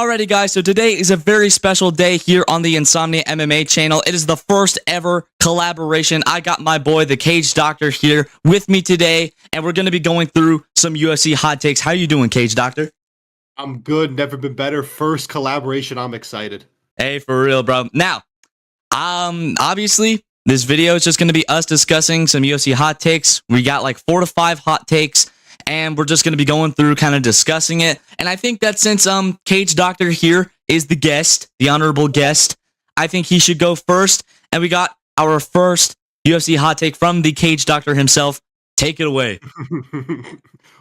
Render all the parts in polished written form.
Alrighty, guys, so today is a very special day here on the Insomnia MMA channel. It is the first ever collaboration. I got my boy, TheCageDoctor, here with me today, and we're going to be going through some UFC hot takes. How you doing, CageDoctor? I'm good, never been better. First collaboration, I'm excited. Hey, for real, bro. Now, obviously, this video is just going to be us discussing some UFC hot takes. We got like 4 to 5 hot takes, and we're just going to be going through kind of discussing it. And I think that since CageDoctor here is the guest, the honorable guest, I think he should go first. And we got our first UFC hot take from the CageDoctor himself. Take it away.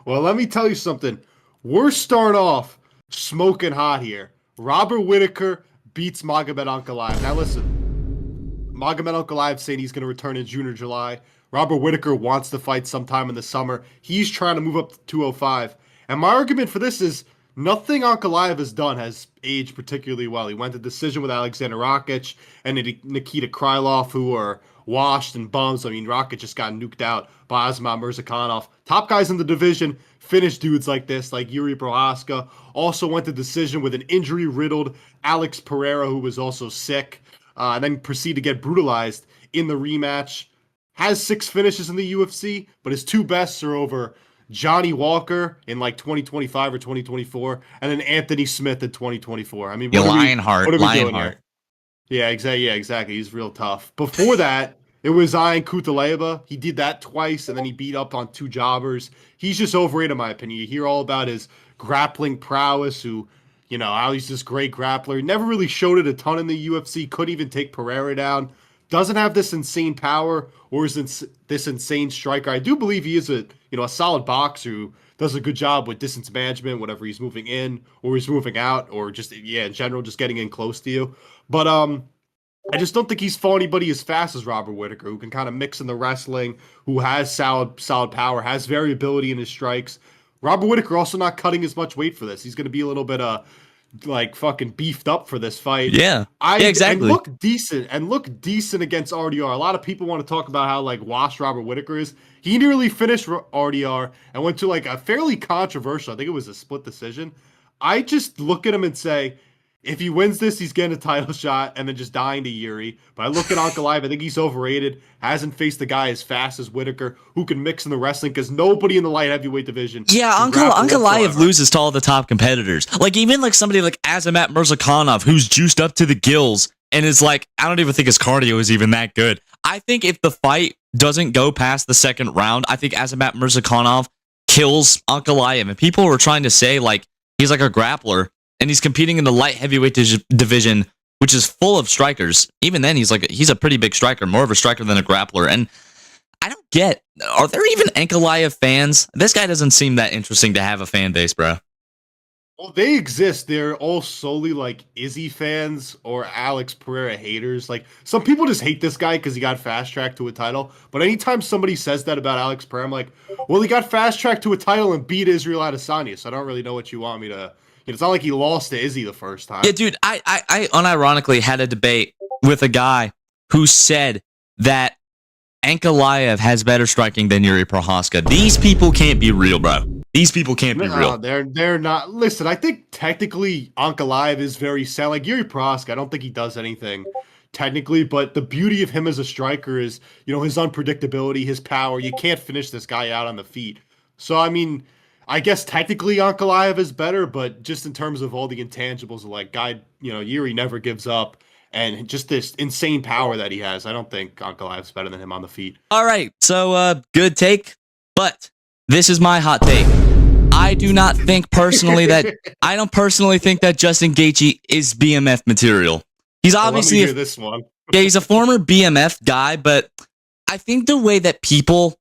Well, let me tell you something. We're starting off smoking hot here. Robert Whittaker beats Magomed Ankalaev. Now listen, Magomed Ankalaev saying he's going to return in June or July. Robert Whittaker wants to fight sometime in the summer. He's trying to move up to 205. And my argument for this is nothing Ankalaev has done has aged particularly well. He went to decision with Alexander Rakic and Nikita Krylov, who are washed and bums. I mean, Rakic just got nuked out by Azamat Murzakanov. Top guys in the division finish dudes like this, like Yuri Prohaska. Also went to decision with an injury-riddled Alex Pereira, who was also sick, and then proceeded to get brutalized in the rematch. Has 6 finishes in the UFC, but his 2 bests are over Johnny Walker in like 2025 or 2024, and then Anthony Smith in 2024. I mean, Lionheart. Yeah, exactly. He's real tough. Before that, it was Ian Kutaleba. He did that twice, and then he beat up on 2 jobbers. He's just overrated, in my opinion. You hear all about his grappling prowess, how he's this great grappler. Never really showed it a ton in the UFC. Couldn't even take Pereira down. Doesn't have this insane power or is this insane striker. I do believe he is a solid boxer who does a good job with distance management, whenever he's moving in or he's moving out, or just in general, just getting in close to you. But I just don't think he's fought anybody as fast as Robert Whittaker, who can kind of mix in the wrestling, who has solid power, has variability in his strikes. Robert Whittaker also not cutting as much weight for this. He's going to be a little bit fucking beefed up for this fight. Yeah, exactly. And look decent against RDR. A lot of people want to talk about how washed Robert Whittaker is. He nearly finished RDR and went to a fairly controversial, I think it was a split decision. I just look at him and say, if he wins this, he's getting a title shot and then just dying to Yuri. But I look at Ankalaev, I think he's overrated. Hasn't faced a guy as fast as Whittaker who can mix in the wrestling, because nobody in the light heavyweight division. Yeah, Ankalaev loses to all the top competitors. Even somebody like Azamat Murzakanov, who's juiced up to the gills and is I don't even think his cardio is even that good. I think if the fight doesn't go past the second round, I think Azamat Murzakanov kills Ankalaev. And people were trying to say he's like a grappler, and he's competing in the light heavyweight division, which is full of strikers. Even then, he's a pretty big striker, more of a striker than a grappler. And I don't get, are there even Ankalaev fans? This guy doesn't seem that interesting to have a fan base, bro. Well, they exist. They're all solely Izzy fans or Alex Pereira haters. Some people just hate this guy because he got fast-tracked to a title. But anytime somebody says that about Alex Pereira, I'm like, well, he got fast-tracked to a title and beat Israel Adesanya, so I don't really know what you want me to... It's not like he lost to Izzy the first time. Yeah, dude, I unironically had a debate with a guy who said that Ankalaev has better striking than Yuri Prohaska. These people can't be real, bro. These people can't be real. They're not. Listen, I think technically Ankalaev is very sound. Like Yuri Prohaska, I don't think he does anything technically, but the beauty of him as a striker is, his unpredictability, his power. You can't finish this guy out on the feet. So, I mean... I guess technically Ankalaev is better, but just in terms of all the intangibles of Yuri never gives up, and just this insane power that he has, I don't think Ankalaev's better than him on the feet. All right, so good take, but this is my hot take. I do not think personally that I don't personally think that Justin Gaethje is BMF material. He's obviously let me hear this one. Yeah, he's a former BMF guy, but I think the way that people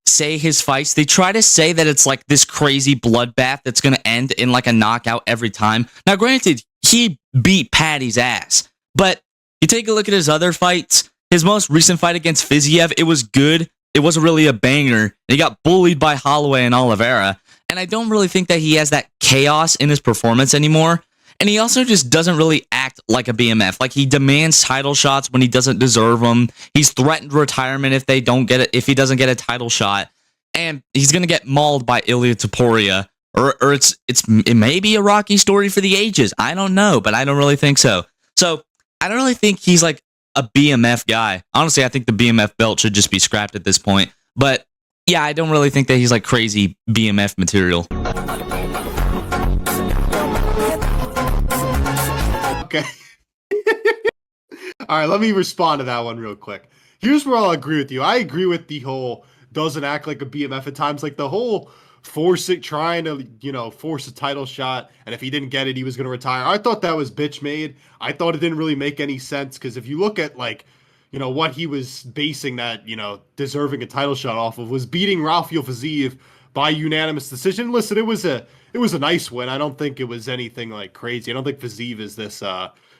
say his fights, they try to say that it's this crazy bloodbath that's going to end in a knockout every time. Now, granted, he beat Paddy's ass, but you take a look at his other fights. His most recent fight against Fiziev, it was good. It wasn't really a banger. He got bullied by Holloway and Oliveira, and I don't really think that he has that chaos in his performance anymore. And he also just doesn't really act like a BMF. He demands title shots when he doesn't deserve them. He's threatened retirement if he doesn't get a title shot. And he's going to get mauled by Ilia Topuria or it may be a Rocky story for the ages. I don't know, but I don't really think so. So I don't really think he's like a BMF guy. Honestly, I think the BMF belt should just be scrapped at this point. But yeah, I don't really think that he's like crazy BMF material. Okay. All right, let me respond to that one real quick. Here's where I'll agree with you. I agree with the whole doesn't act like a BMF at times, like the whole trying to, force a title shot, and if he didn't get it, he was going to retire. I thought that was bitch made. I thought it didn't really make any sense because if you look at what he was basing that, deserving a title shot off of was beating Rafael Fiziev by unanimous decision. Listen, it was a nice win. I don't think it was anything like crazy. I don't think Fiziev is this,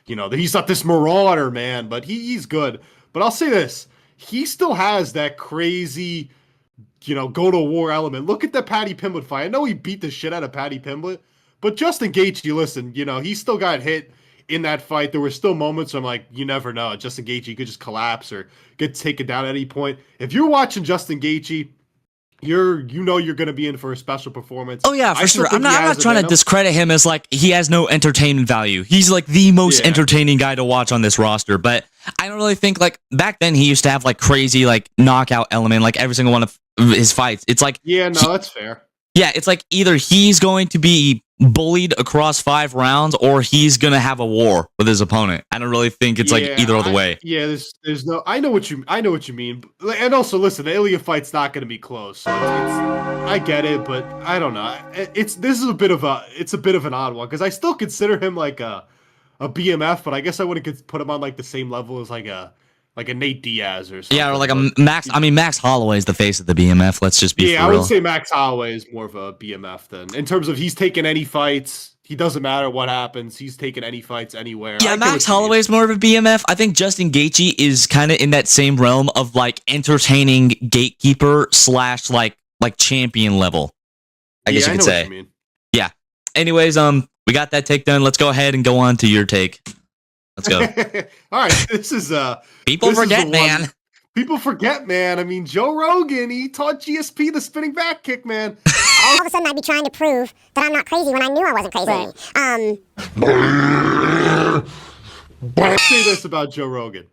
he's not this marauder, man, but he's good. But I'll say this, he still has that crazy, go to war element. Look at the Paddy Pimblett fight. I know he beat the shit out of Paddy Pimblett, but Justin Gaethje, listen, he still got hit in that fight. There were still moments where I'm like, you never know. Justin Gaethje could just collapse or get taken down at any point. If you're watching Justin Gaethje, you're going to be in for a special performance. Oh yeah, for sure. I'm not trying to discredit him as like he has no entertainment value. He's like the most entertaining guy to watch on this roster. But I don't really think like back then he used to have like crazy like knockout element like every single one of his fights. It's like that's fair. Yeah, it's like either he's going to be bullied across 5 rounds or he's going to have a war with his opponent. I don't really think it's like either other way. Yeah, there's no I know what you mean. And also listen, the Ilya fight's not going to be close. So I get it, but I don't know. This is a bit of an odd one cuz I still consider him like a BMF, but I guess I wouldn't put him on like the same level as like a Nate Diaz or something. Yeah, or like a Max. I mean, Max Holloway is the face of the BMF. Let's just be for real. I would say Max Holloway is more of a BMF than in terms of he's taking any fights. He doesn't matter what happens. He's taking any fights anywhere. Yeah, Max Holloway is more of a BMF. I think Justin Gaethje is kind of in that same realm of like entertaining gatekeeper / like champion level. I guess you could say. What you mean. Yeah. Anyways, we got that take done. Let's go ahead and go on to your take. Let's go. All right, this is people forget, man. People forget, man. I mean, Joe Rogan, he taught GSP the spinning back kick, man. All of a sudden, I'd be trying to prove that I'm not crazy when I knew I wasn't crazy. I'll say this about Joe Rogan.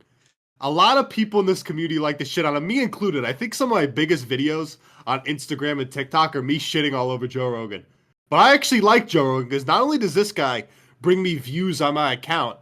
A lot of people in this community like to shit on him, me included. I think some of my biggest videos on Instagram and TikTok are me shitting all over Joe Rogan. But I actually like Joe Rogan because not only does this guy bring me views on my account,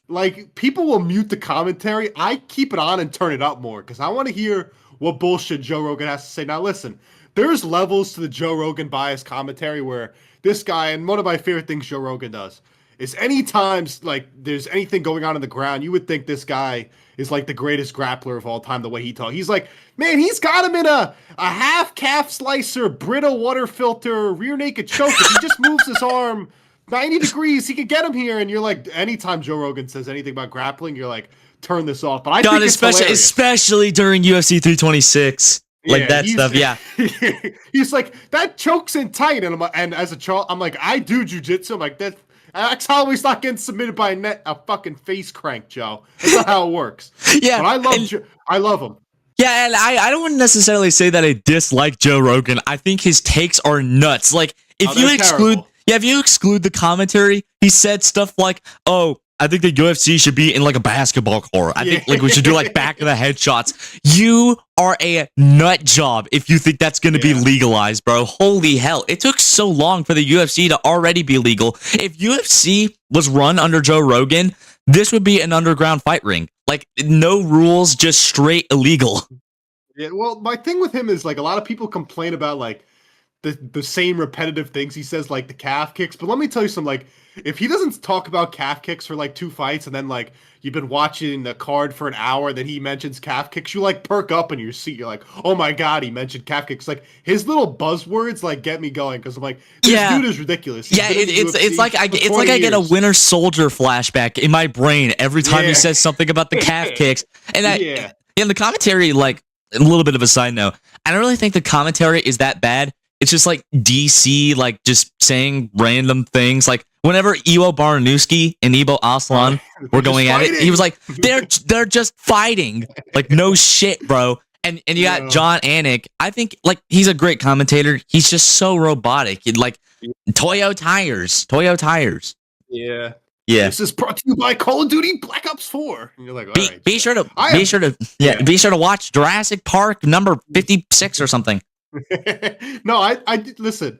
like, people will mute the commentary. I keep it on and turn it up more because I want to hear what bullshit Joe Rogan has to say. Now, listen, there's levels to the Joe Rogan bias commentary where this guy, and one of my favorite things Joe Rogan does, is anytime, like, there's anything going on in the ground, you would think this guy is, like, the greatest grappler of all time, the way he talks. He's like, man, he's got him in a half-calf slicer, Brita water filter, rear naked choke. If he just moves his arm 90 degrees, he could get him here. And you're like, anytime Joe Rogan says anything about grappling, you're like, turn this off. But I think it's hilarious. Especially during UFC 326. Like that stuff, yeah. He's like, that choke's in tight. And as a child, I'm like, I do jujitsu. I'm like, Max Holloway's not getting submitted by a fucking face crank, Joe. That's not how it works. Yeah. But I love him. Yeah, and I don't necessarily say that I dislike Joe Rogan. I think his takes are nuts. Like, if you exclude the commentary, he said stuff like, oh, I think the UFC should be in like a basketball court. I think like we should do like back of the head shots. You are a nut job if you think that's going to be legalized, bro. Holy hell. It took so long for the UFC to already be legal. If UFC was run under Joe Rogan, this would be an underground fight ring. Like, no rules, just straight illegal. Yeah, well, my thing with him is like a lot of people complain about like the same repetitive things he says, like the calf kicks. But let me tell you something, like, if he doesn't talk about calf kicks for like 2 fights and then like you've been watching the card for an hour, then he mentions calf kicks, you like perk up in your seat. You're like, oh my God, he mentioned calf kicks. Like, his little buzzwords like get me going because I'm like, this dude is ridiculous. It's like I get a Winter Soldier flashback in my brain every time he says something about the calf kicks. And the commentary, like, a little bit of a side note, I don't really think the commentary is that bad. It's just like DC, like just saying random things. Like whenever Iwo Baranowski and Ibo Aslan were going at it, he was like, they're just fighting. Like, no shit, bro. And you got John Anik. I think like he's a great commentator. He's just so robotic. Like Toyo tires. Toyo tires. Yeah. Yeah. This is brought to you by Call of Duty Black Ops 4. And you're like, all right. Be sure to Yeah. be sure to watch Jurassic Park number 56 or something. No, I listen.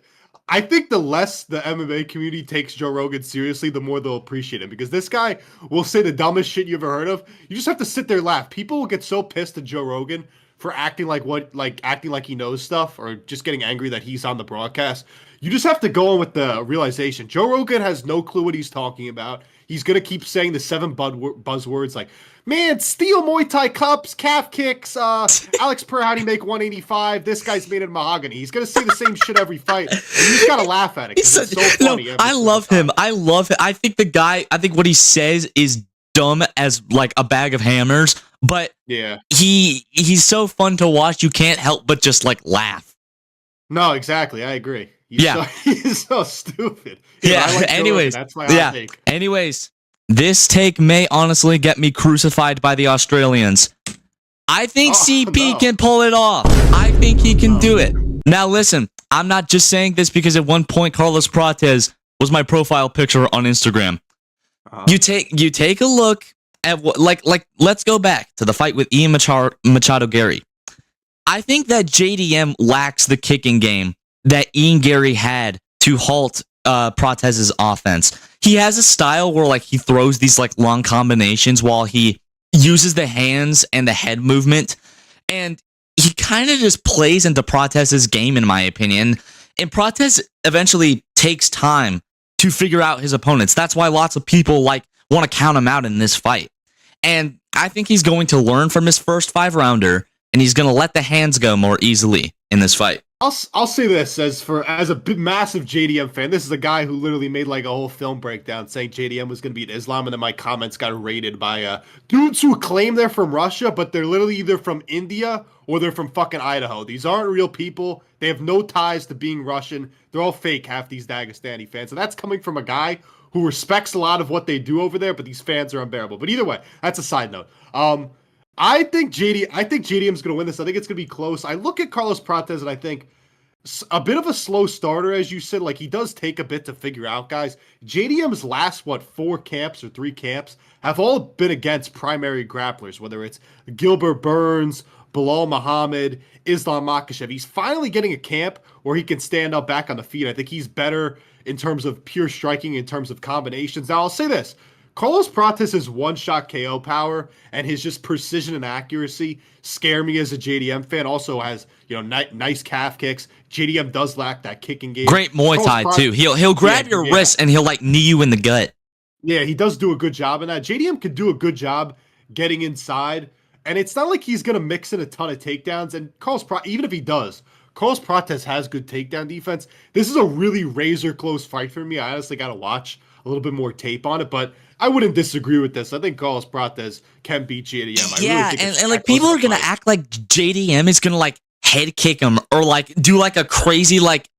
I think the less the MMA community takes Joe Rogan seriously, the more they'll appreciate him, because this guy will say the dumbest shit you ever heard of. You just have to sit there and laugh. People will get so pissed at Joe Rogan for acting like he knows stuff, or just getting angry that he's on the broadcast. You just have to go on with the realization. Joe Rogan has no clue what he's talking about. He's going to keep saying the 7 buzzwords like, man, steel Muay Thai cups, calf kicks, Alex Per, how do you make 185? This guy's made of mahogany. He's going to say the same shit every fight. And you just got to laugh at it, because it's so funny. No, I love him. I love it. I think what he says is dumb as like a bag of hammers, but yeah, he's so fun to watch. You can't help but just like laugh. No, exactly. I agree. He's so stupid. Yeah. Like anyways, that's my hot take. Anyways, this take may honestly get me crucified by the Australians. I think CP can pull it off. I think he can do it. Now listen, I'm not just saying this because at one point Carlos Prates was my profile picture on Instagram. You take a look at what let's go back to the fight with Ian Machado Gary. I think that JDM lacks the kicking game that Ian Gary had to halt Prates' offense. He has a style where like he throws these like long combinations while he uses the hands and the head movement, and he kind of just plays into Prates' game, in my opinion. And Prates eventually takes time to figure out his opponents. That's why lots of people like want to count him out in this fight. And I think he's going to learn from his first 5-rounder, and he's going to let the hands go more easily in this fight. I'll say this as a massive JDM fan. This is a guy who literally made like a whole film breakdown saying JDM was going to beat Islam, and then my comments got raided by dudes who claim they're from Russia, but they're literally either from India or they're from fucking Idaho. These aren't real people. They have no ties to being Russian. They're all fake, half these Dagestani fans. And that's coming from a guy who respects a lot of what they do over there, but these fans are unbearable. But either way, that's a side note. I think JDM's going to win this. I think it's going to be close. I look at Carlos Prates and I think a bit of a slow starter, as you said. Like, he does take a bit to figure out guys. JDM's last, 4 camps or 3 camps have all been against primary grapplers, whether it's Gilbert Burns, Bilal Muhammad, Islam Makhachev. He's finally getting a camp where he can stand up back on the feet. I think he's better in terms of pure striking, in terms of combinations. Now, I'll say this. Carlos Prates' one-shot KO power and his just precision and accuracy scare me as a JDM fan. Also has, nice calf kicks. JDM does lack that kicking game. Great Muay Thai too. He'll grab your wrist and he'll like knee you in the gut. Yeah, he does do a good job in that. JDM could do a good job getting inside, and it's not like he's gonna mix in a ton of takedowns. And even if he does, Carlos Prates has good takedown defense. This is a really razor close fight for me. I honestly got to watch a little bit more tape on it, but I wouldn't disagree with this. I think Carlos Prates can beat JDM. And like people are gonna act like JDM is gonna like head kick him or like do like a crazy like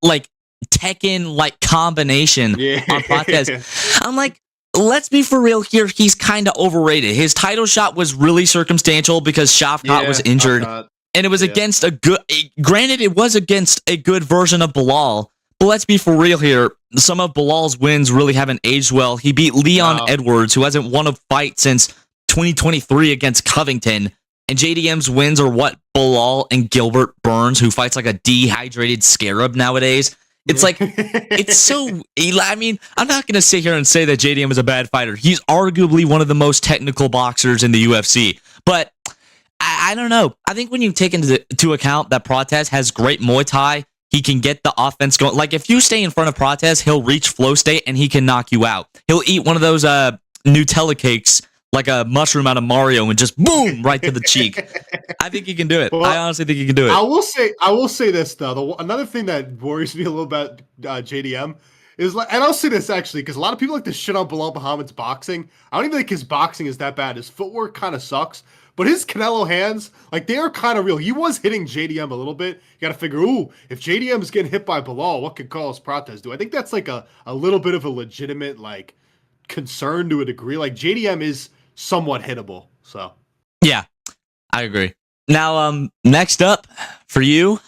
Tekken like combination on Prates. I'm like, let's be for real here. He's kind of overrated. His title shot was really circumstantial because Shavkat was injured, and it was against a good. Granted, it was against a good version of Bilal. But let's be for real here. Some of Bilal's wins really haven't aged well. He beat Leon Edwards, who hasn't won a fight since 2023 against Covington. And JDM's wins are what? Bilal and Gilbert Burns, who fights like a dehydrated scarab nowadays. It's like, it's so... I mean, I'm not going to sit here and say that JDM is a bad fighter. He's arguably one of the most technical boxers in the UFC. But I don't know. I think when you take into account that Prates has great Muay Thai, he can get the offense going. Like, if you stay in front of Prates, he'll reach flow state and he can knock you out. He'll eat one of those Nutella cakes, like a mushroom out of Mario, and just boom, right to the cheek. I think he can do it. Well, I honestly think he can do it. I will say this, though. Another thing that worries me a little about JDM is, like, and I'll say this actually, because a lot of people like to shit on Bilal Muhammad's boxing. I don't even think his boxing is that bad. His footwork kind of sucks. But his Canelo hands, like, they are kind of real. He was hitting JDM a little bit. You got to figure, if JDM is getting hit by Bilal, what could Carlos Prates do? I think that's like a little bit of a legitimate, like, concern to a degree. Like, JDM is somewhat hittable. So, yeah, I agree. Now, next up for you,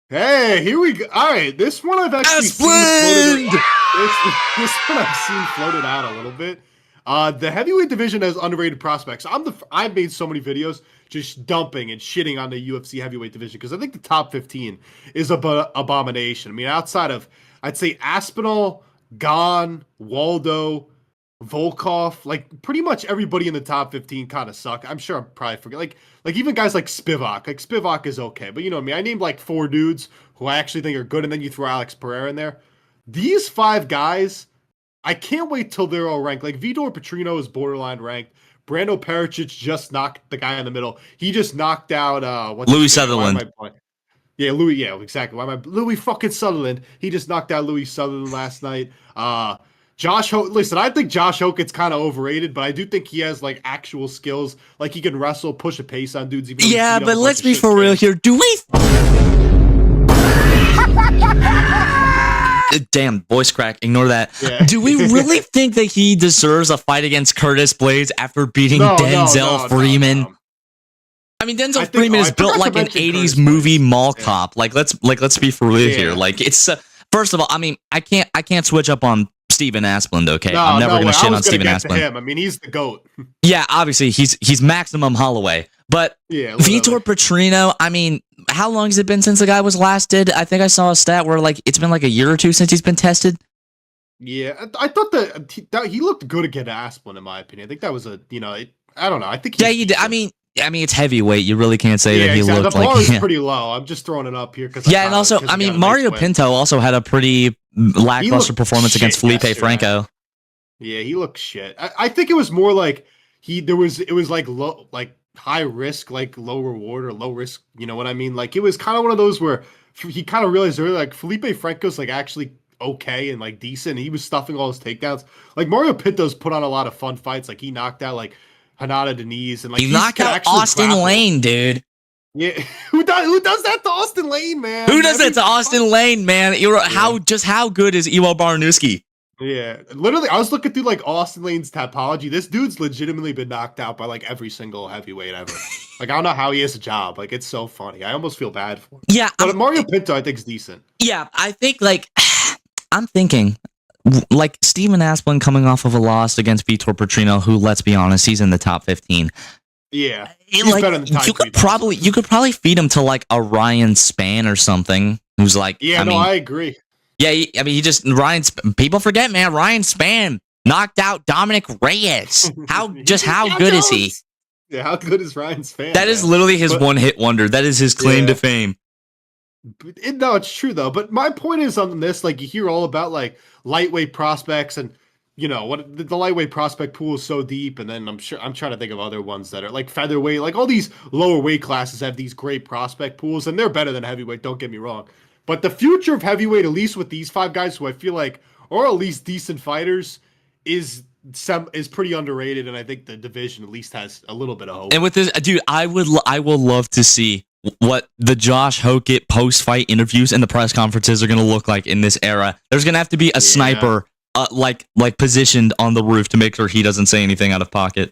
Hey, here we go. All right, this one I've actually seen floated. This one I've seen floated out a little bit. The heavyweight division has underrated prospects. I've made so many videos just dumping and shitting on the UFC heavyweight division because I think the top 15 is a abomination. I mean, outside of I'd say Aspinall, Gane, Waldo, Volkov, like pretty much everybody in the top 15 kind of suck. I'm sure I'm probably forget like even guys like Spivak. Like Spivak is okay, but you know what I mean. I named like 4 dudes who I actually think are good, and then you throw Alex Pereira in there. These 5 guys, I can't wait till they're all ranked. Like Vitor Petrino is borderline ranked. Brando Pericic just knocked the guy in the middle. He just knocked out Louis Sutherland. Yeah, Louis. Yeah, exactly. Louis fucking Sutherland? He just knocked out Louis Sutherland last night. Listen, I think Josh Hokett's kind of overrated, but I do think he has like actual skills. Like he can wrestle, push a pace on dudes. Yeah, but let's be for real here. Do we? Damn, voice crack. Ignore that. Yeah. Do we really think that he deserves a fight against Curtis Blades after beating Denzel Freeman? No. I mean, Denzel Freeman is built like an 80s movie mall cop. Like let's be for real here. Like it's first of all, I mean, I can't switch up on Steven Asplund, okay? I'm never gonna shit on Steven Asplund. I mean, he's the GOAT. Yeah, obviously he's maximum Holloway. But Vitor Petrino, I mean, how long has it been since the guy was last did? I think I saw a stat where like it's been like a year or 2 since he's been tested. Yeah, I thought that he looked good against Asplund, in my opinion. I think that was I don't know. I think he did. I mean, it's heavyweight. You really can't say that he looked the bar like is pretty low. I'm just throwing it up here because and also, I mean, Mario Pinto also had a pretty lackluster performance against Felipe Franco. Yeah, he looked shit. I think it was more like it was like low, like high risk, like low reward or low risk. You know what I mean? Like it was kind of one of those where he kind of realized early, like Felipe Franco's like actually okay and like decent. He was stuffing all his takedowns. Like Mario Pinto's put on a lot of fun fights. Like he knocked out like Hanada Denise and like he knocked out Austin Lane, dude. Yeah, who does that to Austin Lane, man? Who does that to Austin Lane, man? How good is Iwo Barnowski? Yeah, literally, I was looking through like Austin Lane's topology. This dude's legitimately been knocked out by like every single heavyweight ever. Like I don't know how he has a job. Like it's so funny. I almost feel bad for him. Yeah, but Mario Pinto, I think is decent. Yeah, I think like I'm thinking like Steven Asplund coming off of a loss against Vitor Petrino, who, let's be honest, he's in the top 15. Yeah, he's better than you could probably feed him to like a Ryan Spann or something. Who's like, I agree. Yeah, people forget, man. Ryan Spann knocked out Dominic Reyes. How good is he? Yeah, how good is Ryan Spann? That is literally his one-hit wonder. That is his claim to fame. No, it's true though. But my point is on this, like you hear all about like lightweight prospects, and you know what the lightweight prospect pool is so deep, and then I'm trying to think of other ones that are like featherweight, like all these lower weight classes have these great prospect pools, and they're better than heavyweight. Don't get me wrong. But the future of heavyweight, at least with these 5 guys who I feel like are at least decent fighters, is pretty underrated, and I think the division at least has a little bit of hope. And with this, dude, I will love to see what the Josh Hokett post-fight interviews and the press conferences are going to look like in this era. There's going to have to be a sniper like positioned on the roof to make sure he doesn't say anything out of pocket.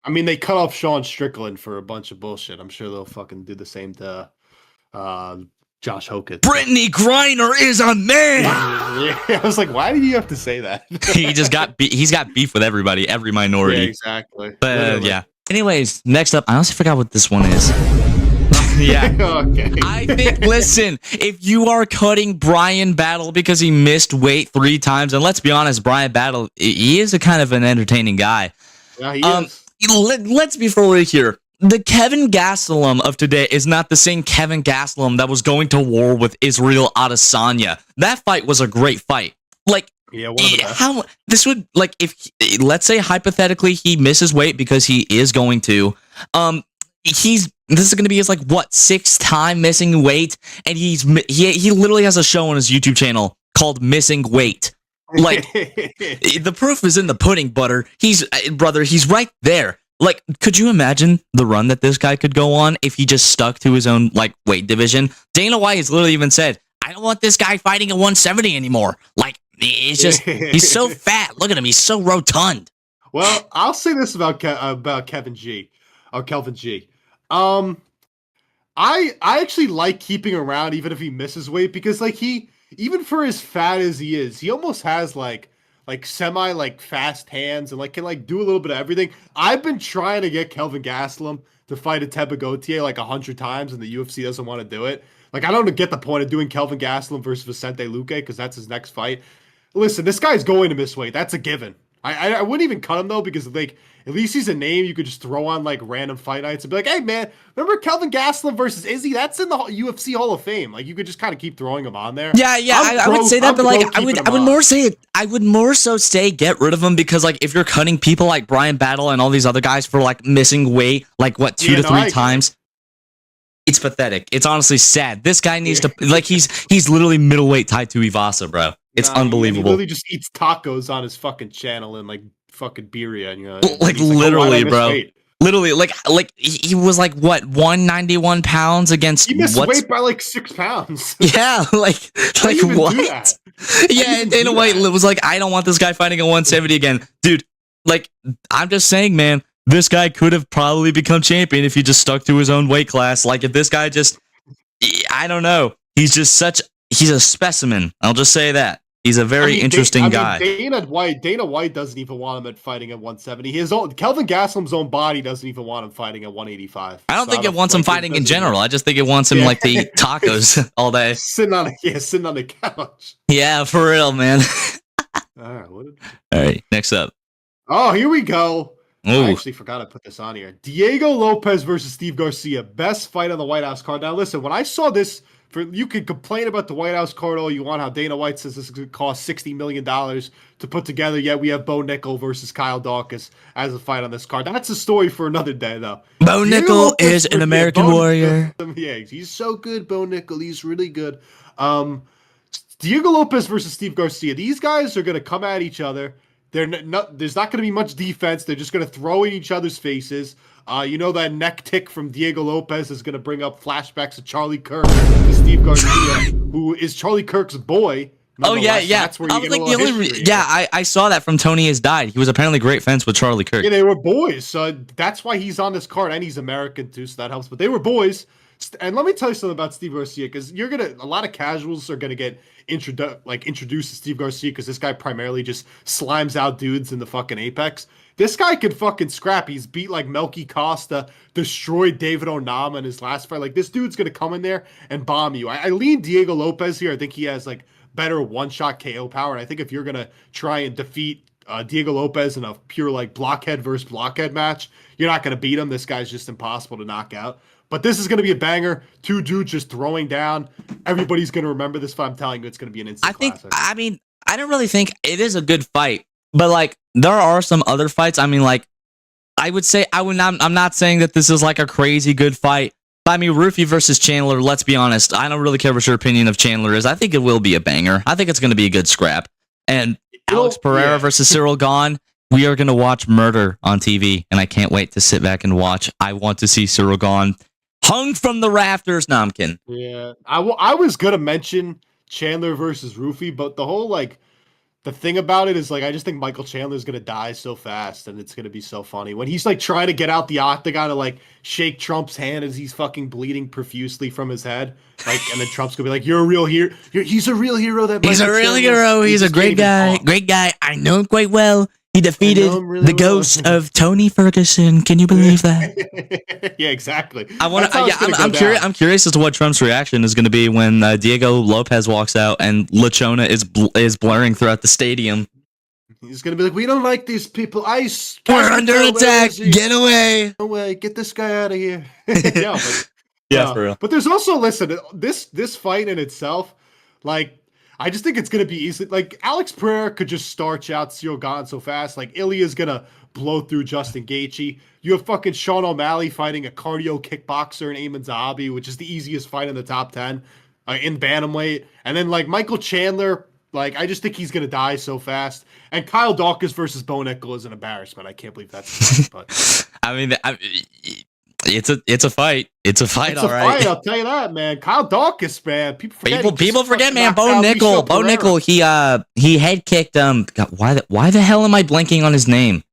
I mean, they cut off Sean Strickland for a bunch of bullshit. I'm sure they'll fucking do the same to Josh Hokett. Brittany Griner is a man. Yeah, I was like, why did you have to say that? He's got beef with everybody, every minority. Yeah, exactly. But yeah. Anyways, next up, I honestly forgot what this one is. Yeah. Okay. I think, listen, if you are cutting Brian Battle because he missed weight 3 times, and let's be honest, Brian Battle, he is a kind of an entertaining guy. Yeah, he is. Let's be for real here. The Kevin Gastelum of today is not the same Kevin Gastelum that was going to war with Israel Adesanya. That fight was a great fight. Like, how this would like if let's say hypothetically he misses weight because he is going to. This is going to be his like what 6th time missing weight, and he literally has a show on his YouTube channel called Missing Weight. Like the proof is in the pudding, butter. He's right there. Like, could you imagine the run that this guy could go on if he just stuck to his own like weight division? Dana White has literally even said, "I don't want this guy fighting at 170 anymore." Like, it's just he's so fat. Look at him; he's so rotund. Well, I'll say this about Kevin G. Or Kelvin G. I actually like keeping him around even if he misses weight because like even for as fat as he is, he almost has like semi like fast hands and like can like do a little bit of everything. I've been trying to get Kelvin Gastelum to fight a Teba Gautier like 100 times and the UFC doesn't want to do it. Like I don't get the point of doing Kelvin Gastelum versus Vicente Luque because that's his next fight. Listen, this guy's going to miss weight. That's a given. I wouldn't even cut him though because like at least he's a name you could just throw on like random fight nights and be like, hey man, remember Kelvin Gastelum versus Izzy? That's in the UFC Hall of Fame. Like you could just kind of keep throwing him on there. Yeah, I would say that, but like I would more so say get rid of him because like if you're cutting people like Brian Battle and all these other guys for like missing weight like what 2 to 3 times. It's pathetic. It's honestly sad. This guy needs to like he's literally middleweight tied to Ivasa, bro. It's unbelievable. He literally just eats tacos on his fucking channel and like fucking birria, and you know, like literally, bro. Literally, like he was like what 191 pounds against. He missed weight by like 6 pounds. Yeah, like what? Yeah, and Dana White was like, I don't want this guy fighting at 170 again, dude. Like I'm just saying, man. This guy could have probably become champion if he just stuck to his own weight class. Like if this guy just, I don't know. He's a specimen. I'll just say that. He's a very interesting guy. Dana White doesn't even want him at fighting at 170. Kelvin Gastelum's own body doesn't even want him fighting at 185. I don't think it wants him fighting in general. I just think it wants him like to eat tacos all day. Sitting on the couch. Yeah, for real, man. All right, next up. Oh, here we go. Ooh. I actually forgot to put this on here. Diego Lopez versus Steve Garcia. Best fight on the White House card. Now, listen, when I saw this, you can complain about the White House card all you want, how Dana White says this is going to cost $60 million to put together, yet we have Bo Nickel versus Kyle Dawkins as a fight on this card. That's a story for another day, though. Bo Nickel is an American warrior. Yeah, he's so good, Bo Nickel. He's really good. Diego Lopez versus Steve Garcia. These guys are going to come at each other. There's not going to be much defense. They're just going to throw in each other's faces. You know that neck tick from Diego Lopez is going to bring up flashbacks of Charlie Kirk to Steve Garcia, who is Charlie Kirk's boy. Oh yeah. That's where you get I saw that from Tony Has Died. He was apparently great friends with Charlie Kirk. Yeah, they were boys. So that's why he's on this card, and he's American too, so that helps. But they were boys. And let me tell you something about Steve Garcia, because a lot of casuals are gonna get introduced to Steve Garcia because this guy primarily just slimes out dudes in the fucking Apex. This guy could fucking scrap. He's beat like Melky Costa, destroyed David Onama in his last fight. Like this dude's gonna come in there and bomb you. I lean Diego Lopez here. I think he has like better one-shot KO power. And I think if you're gonna try and defeat Diego Lopez in a pure like blockhead versus blockhead match, you're not gonna beat him. This guy's just impossible to knock out. But this is going to be a banger. 2 dudes just throwing down. Everybody's going to remember this fight. I'm telling you, it's going to be an instant classic. I mean, I don't really think it is a good fight. But, like, there are some other fights. I mean, like, I would say, I'm not saying that this is, like, a crazy good fight. But, I mean, Rufy versus Chandler, let's be honest. I don't really care what your opinion of Chandler is. I think it will be a banger. I think it's going to be a good scrap. And Alex Pereira versus Cyril Gahn. We are going to watch murder on TV. And I can't wait to sit back and watch. I want to see Cyril Gahn hung from the rafters. No, I'm kidding. Yeah, I was gonna mention Chandler versus Rufy, but the whole the thing about it is I just think Michael Chandler's gonna die so fast, and it's gonna be so funny when he's trying to get out the octagon to shake Trump's hand as he's fucking bleeding profusely from his head, and then Trump's gonna be like, "You're a real hero. He's a real hero. He's a real hero. He's a great guy. Great guy. I know him quite well." He defeated the ghost of Tony Ferguson. Can you believe that? Yeah, exactly. I'm curious as to what Trump's reaction is going to be when Diego Lopez walks out and Lachona is blaring throughout the stadium. He's going to be like, "We don't like these people. We're under attack. Get away. Get this guy out of here." Yeah, for real. But there's also, listen, this fight in itself, I just think it's going to be easy. Alex Pereira could just starch out Cyril Gahn so fast. Ilya's going to blow through Justin Gaethje. You have fucking Sean O'Malley fighting a cardio kickboxer in Ayman Zahabi, which is the easiest fight in the top 10 in bantamweight. And then, Michael Chandler, I just think he's going to die so fast. And Kyle Dawkins versus Bo Nickel is an embarrassment. I can't believe that's but I mean, it's a fight. It's a fight, all right. I'll tell you that, man. Kyle Dawkins, man. People forget, man. Bo Nickel. He head kicked. God, why the hell am I blanking on his name?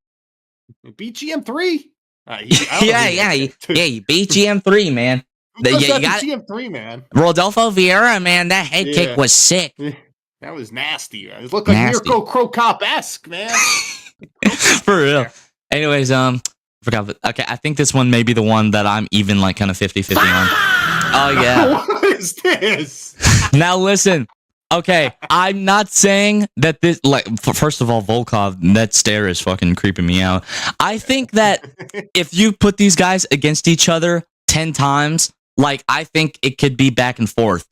BGM3. He beat GM3, man. Who does Yeah, that you got to GM3, man? Rodolfo Vieira, man. That head kick was sick. That was nasty, man. It looked like Nasty. Mirko Krokop-esque, man. For real. Anyways, forgot. Okay, I think this one may be the one that I'm even like kind of 50-50 on. Oh yeah. What is this? Now listen. Okay, I'm not saying that this, like, first of all, Volkov, that stare is fucking creeping me out. I think that if you put these guys against each other 10 times, like, I think it could be back and forth.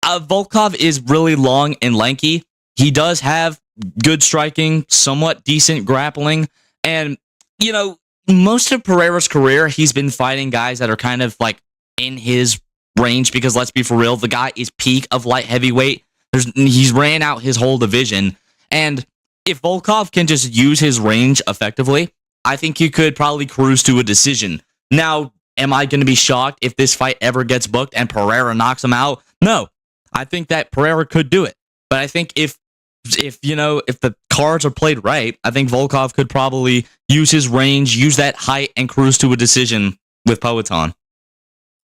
Volkov is really long and lanky. He does have good striking, somewhat decent grappling, and, you know, most of Pereira's career, he's been fighting guys that are kind of, like, in his range, because let's be for real, the guy is peak of light heavyweight. He's ran out his whole division, and if Volkov can just use his range effectively, I think he could probably cruise to a decision. Now, am I going to be shocked if this fight ever gets booked and Pereira knocks him out? No. I think that Pereira could do it, but I think if the cards are played right, I think Volkov could probably use his range, use that height, and cruise to a decision with Poatan.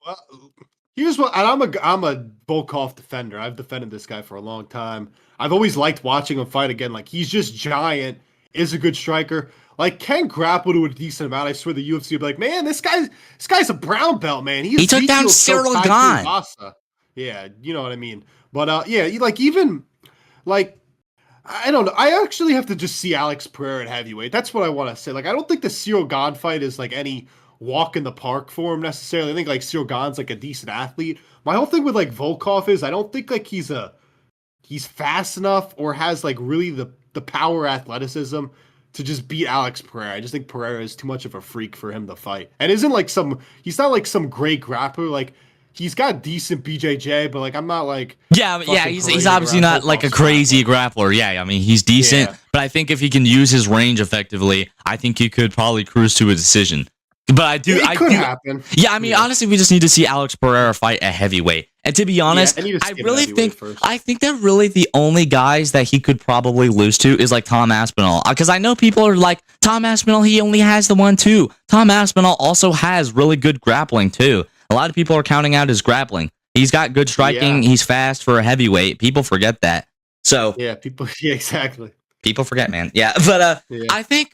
Well, here's what, and I'm a Volkov defender. I've defended this guy for a long time. I've always liked watching him fight again. Like, he's just giant, is a good striker. Like, can grapple to a decent amount. I swear the UFC would be like, man, this guy's a brown belt, man. He took down Cyril Gane. Yeah, you know what I mean. But yeah, I don't know. I actually have to just see Alex Pereira at heavyweight. That's what I want to say. Like, I don't think the Cyril Gane fight is like any walk in the park for him necessarily. I think like Cyril Gane's like a decent athlete. My whole thing with like Volkov is I don't think like he's fast enough or has like really the power athleticism to just beat Alex Pereira. I just think Pereira is too much of a freak for him to fight. And he's not like some great grappler. Like, he's got decent BJJ, but like I'm not like he's obviously not like a crazy grappler. Yeah, I mean he's decent, but I think if he can use his range effectively, I think he could probably cruise to a decision. But it could happen. Yeah, I mean honestly, we just need to see Alex Pereira fight at heavyweight. And to be honest, I think that really the only guys that he could probably lose to is like Tom Aspinall, because I know people are like, Tom Aspinall, he only has the 1-2. Tom Aspinall also has really good grappling too. A lot of people are counting out his grappling. He's got good striking. Yeah. He's fast for a heavyweight. People forget that. So yeah, exactly. People forget, man. Yeah, but I think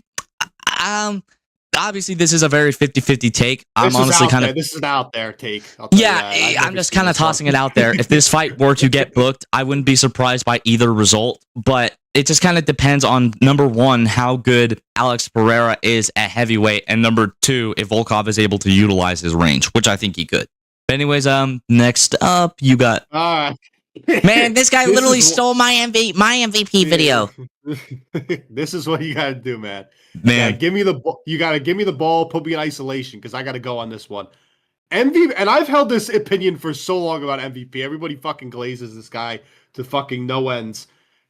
obviously this is a very 50-50 take. I'm honestly this is an out there take. I'm just kind of tossing it out there. If this fight were to get booked, I wouldn't be surprised by either result, but it just kind of depends on, number one, how good Alex Pereira is at heavyweight, and number two, if Volkov is able to utilize his range, which I think he could. But anyways, next up, you got... Man, this guy literally stole my MVP video. This is what you gotta do, man. You gotta give me the ball, put me in isolation, because I gotta go on this one. MVP, and I've held this opinion for so long about MVP. Everybody fucking glazes this guy to fucking no ends.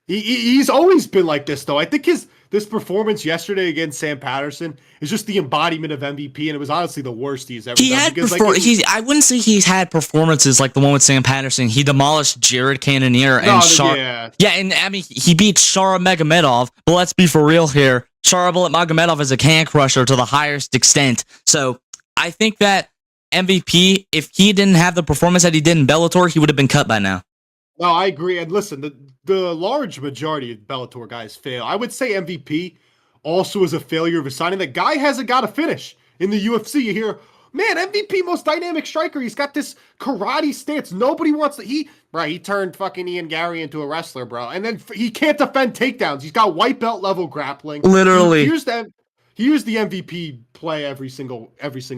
He's always been like this, though. I think this performance yesterday against Sam Patterson is just the embodiment of MVP, and it was honestly the worst he's ever done. I wouldn't say he's had performances like the one with Sam Patterson. He demolished Jared Cannonier and and I mean he beat Shara Magomedov. But let's be for real here. Shara Magomedov is a can crusher to the highest extent. So I think that MVP, if he didn't have the performance that he did in Bellator, he would have been cut by now. No, I agree. And listen, the large majority of Bellator guys fail. I would say MVP also is a failure of a signing. That guy hasn't got a finish in the UFC. You hear, man, MVP most dynamic striker. He's got this karate stance. Nobody wants to. He turned fucking Ian Gary into a wrestler, bro. And then he can't defend takedowns. He's got white belt level grappling. Literally. Here's the MVP play every single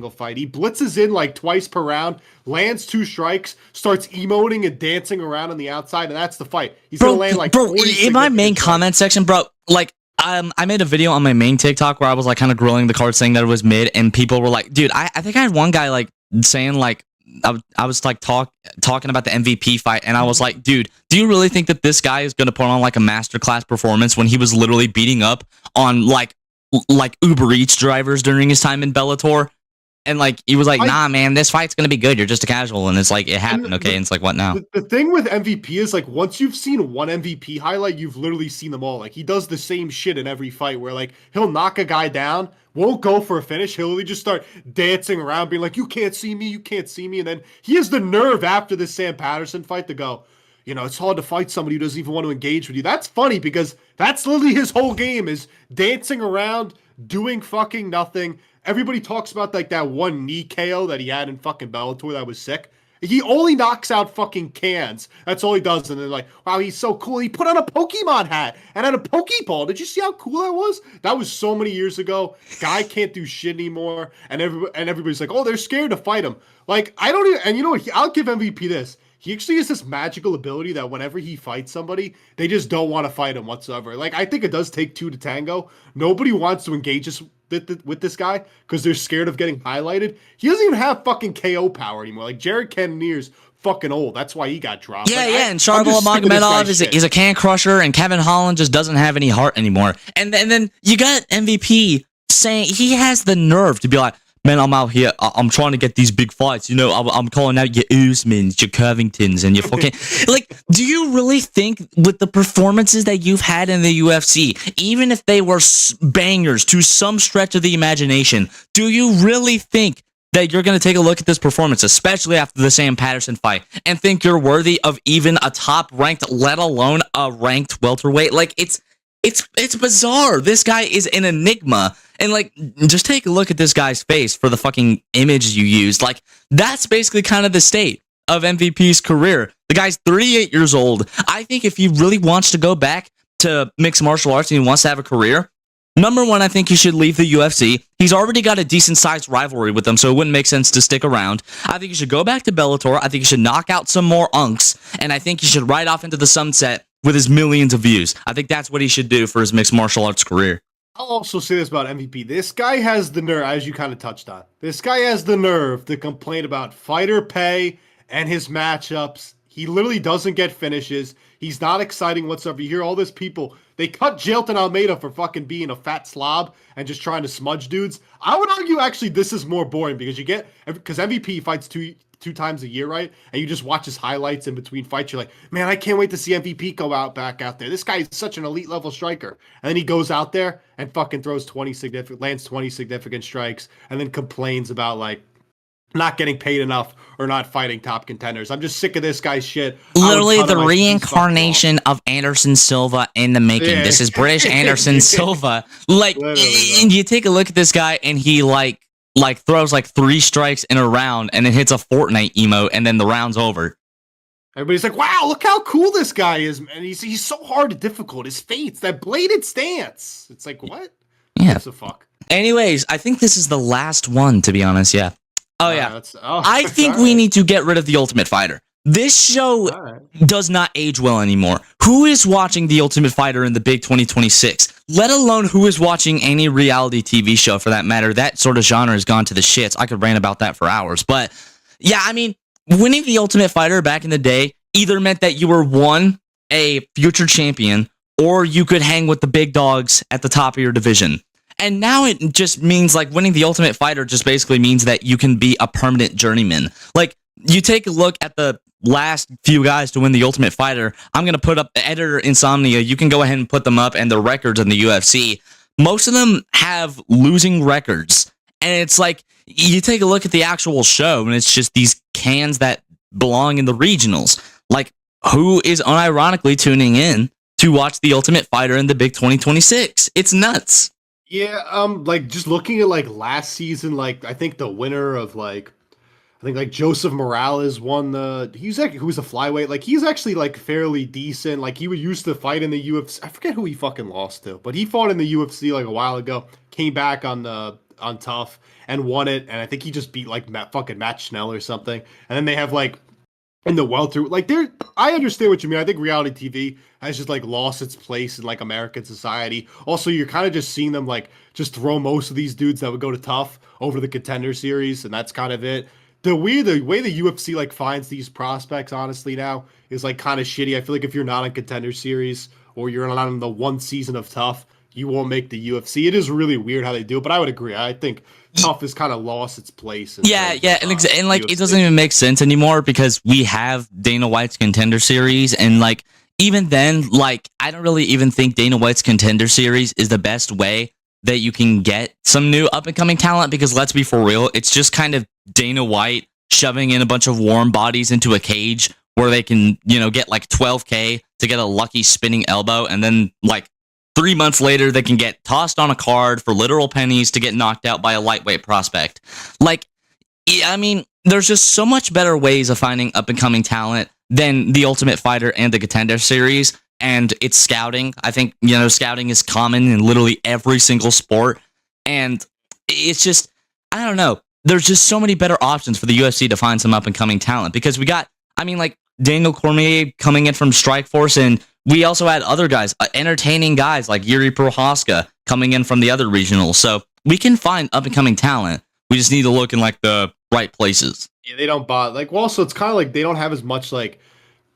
fight. He blitzes in like twice per round, lands 2 strikes, starts emoting and dancing around on the outside, and that's the fight. He's gonna land like in my main comment section, bro. Like, I made a video on my main TikTok where I was like kind of grilling the card, saying that it was mid, and people were like, dude, I think I had one guy like saying like I was like talking about the MVP fight, and I was like, dude, do you really think that this guy is gonna put on like a masterclass performance when he was literally beating up on like Uber Eats drivers during his time in Bellator? And like he was like, I- nah, man, this fight's gonna be good. You're just a casual, and it's like it happened, okay. And it's like, what now? The thing with MVP is like once you've seen one MVP highlight, you've literally seen them all. Like he does the same shit in every fight where like he'll knock a guy down, won't go for a finish, he'll really just start dancing around, being like, you can't see me, you can't see me. And then he has the nerve after the Sam Patterson fight to go, you know, it's hard to fight somebody who doesn't even want to engage with you. That's funny because that's literally his whole game is dancing around, doing fucking nothing. Everybody talks about like that one knee KO that he had in fucking Bellator that was sick. He only knocks out fucking cans. That's all he does. And they're like, wow, he's so cool. He put on a Pokemon hat and had a Pokeball. Did you see how cool that was? That was so many years ago. Guy can't do shit anymore. And everybody's like, oh, they're scared to fight him. Like, I don't even, and you know what? I'll give MVP this. He actually has this magical ability that whenever he fights somebody, they just don't want to fight him whatsoever. Like, I think it does take two to tango. Nobody wants to engage with this guy because they're scared of getting highlighted. He doesn't even have fucking KO power anymore. Like, Jared Cannonier's fucking old. That's why he got dropped. Yeah, like, yeah. And Sharval Magomedov is a can crusher, and Kevin Holland just doesn't have any heart anymore. And then you got MVP saying he has the nerve to be like, man, I'm out here. I'm trying to get these big fights. You know, I'm calling out your Usmans, your Covingtons, and your fucking... like, do you really think with the performances that you've had in the UFC, even if they were bangers to some stretch of the imagination, do you really think that you're going to take a look at this performance, especially after the Sam Patterson fight, and think you're worthy of even a top-ranked, let alone a ranked welterweight? Like, it's bizarre. This guy is an enigma. And like, just take a look at this guy's face for the fucking image you used. Like, that's basically kind of the state of MVP's career. The guy's 38 years old. I think if he really wants to go back to mixed martial arts and he wants to have a career, number one, I think he should leave the UFC. He's already got a decent-sized rivalry with them, so it wouldn't make sense to stick around. I think he should go back to Bellator. I think he should knock out some more unks. And I think he should ride off into the sunset with his millions of views. I think that's what he should do for his mixed martial arts career. I'll also say this about MVP. This guy has the nerve, as you kind of touched on, this guy has the nerve to complain about fighter pay and his matchups. He literally doesn't get finishes. He's not exciting whatsoever. You hear all this people, they cut Jailton Almeida for fucking being a fat slob and just trying to smudge dudes. I would argue actually this is more boring because because MVP fights two times a year, right? And you just watch his highlights in between fights. You're like, man, I can't wait to see MVP go back out there. This guy is such an elite level striker. And then he goes out there and fucking lands 20 significant strikes and then complains about like not getting paid enough or not fighting top contenders. I'm just sick of this guy's shit. Literally the reincarnation of Anderson Silva in the making. Yeah. This is British Anderson Silva. Like, and you take a look at this guy and he like throws like 3 strikes in a round and then hits a Fortnite emote and then the round's over. Everybody's like, wow, look how cool this guy is, man. He's so hard and difficult. His fates, that bladed stance. It's like, what? Yeah. What the fuck? Anyways, I think this is the last one, to be honest. Yeah. Oh, yeah. I think we need to get rid of The Ultimate Fighter. This show does not age well anymore. Who is watching The Ultimate Fighter in the big 2026? Let alone who is watching any reality TV show for that matter. That sort of genre has gone to the shits. I could rant about that for hours. But yeah, I mean, winning The Ultimate Fighter back in the day either meant that you were one, a future champion, or you could hang with the big dogs at the top of your division. And now it just means like winning The Ultimate Fighter just basically means that you can be a permanent journeyman. Like, you take a look at the last few guys to win The Ultimate Fighter. I'm going to put up Editor Insomnia. You can go ahead and put them up and the records in the UFC. Most of them have losing records. And it's like, you take a look at the actual show and it's just these cans that belong in the regionals. Like, who is unironically tuning in to watch The Ultimate Fighter in the big 2026? It's nuts. Yeah, like just looking at like last season, like I think the winner of like I think like Joseph Morales won who was a flyweight. Like he's actually like fairly decent. Like he used to fight in the UFC. I forget who he fucking lost to, but he fought in the UFC like a while ago. Came back on Tough and won it. And I think he just beat like fucking Matt Schnell or something. And then they have like in the welter, like I understand what you mean. I think reality TV has just like lost its place in like American society. Also, you're kind of just seeing them like just throw most of these dudes that would go to Tough over the Contender Series, and that's kind of it. The way the UFC like finds these prospects, honestly, now is like kind of shitty. I feel like if you're not on Contender Series or you're not on the one season of Tough, you won't make the UFC. It is really weird how they do it, but I would agree. I think Tough has kind of lost its place. Yeah, and like it doesn't even make sense anymore because we have Dana White's Contender Series, and like even then, like I don't really even think Dana White's Contender Series is the best way that you can get some new up and coming talent, because let's be for real, it's just kind of Dana White shoving in a bunch of warm bodies into a cage where they can, get like 12K to get a lucky spinning elbow, and then like 3 months later they can get tossed on a card for literal pennies to get knocked out by a lightweight prospect. Like, I mean, there's just so much better ways of finding up and coming talent than the Ultimate Fighter and the Contender Series, and it's scouting. I think, scouting is common in literally every single sport, and it's just, I don't know. There's just so many better options for the UFC to find some up and coming talent, because we got, like Daniel Cormier coming in from Strikeforce, and we also had other guys, entertaining guys like Yuri Prohaska coming in from the other regionals. So we can find up and coming talent. We just need to look in like the right places. Yeah, they don't bother. Like, well, also it's kind of like they don't have as much like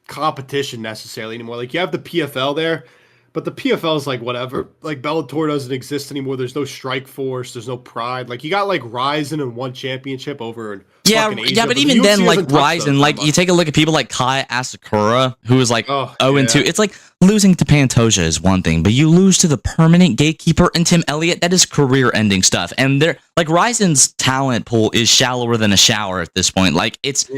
competition necessarily anymore. Like you have the PFL there, but the PFL is like whatever. Like Bellator doesn't exist anymore. There's no Strikeforce. There's no Pride. Like you got like Ryzen and one championship over in fucking Asia, but even then, like Ryzen, like you take a look at people like Kai Asakura, who is like 0-2. It's like losing to Pantoja is one thing, but you lose to the permanent gatekeeper and Tim Elliott. That is career-ending stuff. And they're like Ryzen's talent pool is shallower than a shower at this point. Like it's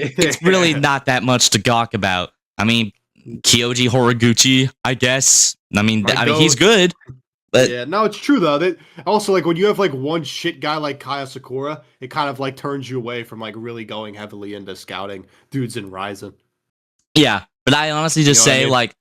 really not that much to gawk about. I mean, Kyoji Horiguchi, I guess. I mean, he's good. But yeah, no, it's true though. That also, like when you have like one shit guy like Kaya Sakura, it kind of like turns you away from like really going heavily into scouting dudes in Ryzen. Yeah, but I honestly just say like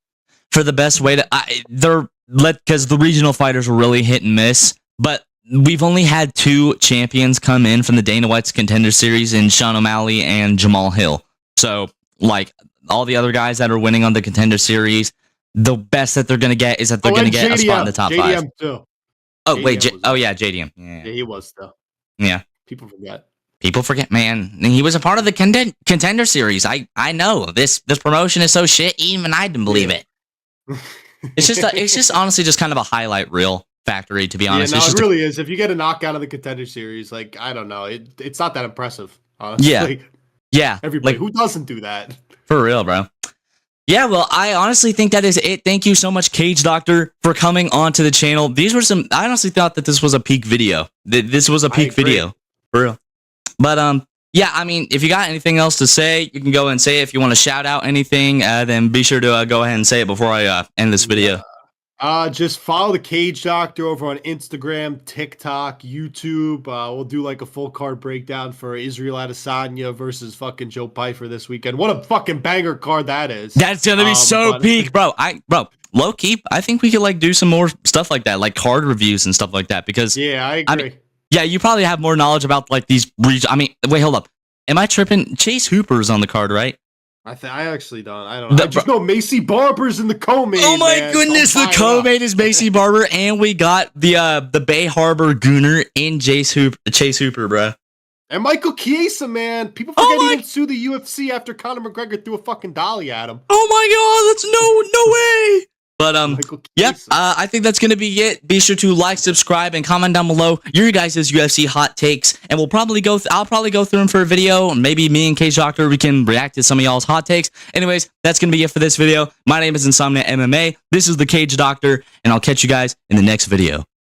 for the best way to because the regional fighters were really hit and miss, but we've only had 2 champions come in from the Dana White's Contender Series in Sean O'Malley and Jamal Hill. So like all the other guys that are winning on the Contender Series, the best that they're going to get is that they're going to get a spot in the top 5. Too. Oh, JDM wait. JDM. Yeah, he was, though. Yeah. People forget, man. He was a part of the Contender Series. I know. This promotion is so shit, even I didn't believe it. It's just honestly just kind of a highlight reel factory, to be honest. Yeah, no, it really is. If you get a knockout of the Contender Series, like, I don't know. It's not that impressive, honestly. Yeah. Everybody, who doesn't do that? For real, bro. Yeah, well, I honestly think that is it. Thank you so much, Cage Doctor, for coming onto the channel. I honestly thought that this was a peak video. This was a peak video. For real. But, yeah, I mean, if you got anything else to say, you can go and say it. If you want to shout out anything, then be sure to go ahead and say it before I end this video. Just follow the Cage Doctor over on Instagram, TikTok, YouTube. We'll do like a full card breakdown for Israel Adesanya versus fucking Joe Pyfer this weekend. What a fucking banger card that is. That's gonna be so peak, bro. Low key, I think we could like do some more stuff like that, like card reviews and stuff like that. Because yeah, I agree. I mean, yeah, you probably have more knowledge about like these regions. I mean, wait, hold up. Am I tripping? Chase Hooper's on the card, right? I actually don't. I don't know. I just know Macy Barber's in the co-main. Oh my goodness, the co-main is Macy Barber, and we got the Bay Harbor Gooner in Chase Hooper, bro. And Michael Chiesa, man. People forget he didn't sue the UFC after Conor McGregor threw a fucking dolly at him. Oh my god, that's no way. But yeah, I think that's gonna be it. Be sure to like, subscribe, and comment down below your guys' UFC hot takes, and I'll probably go through them for a video. Maybe me and Cage Doctor, we can react to some of y'all's hot takes. Anyways, that's gonna be it for this video. My name is Insomnia MMA. This is the Cage Doctor, and I'll catch you guys in the next video.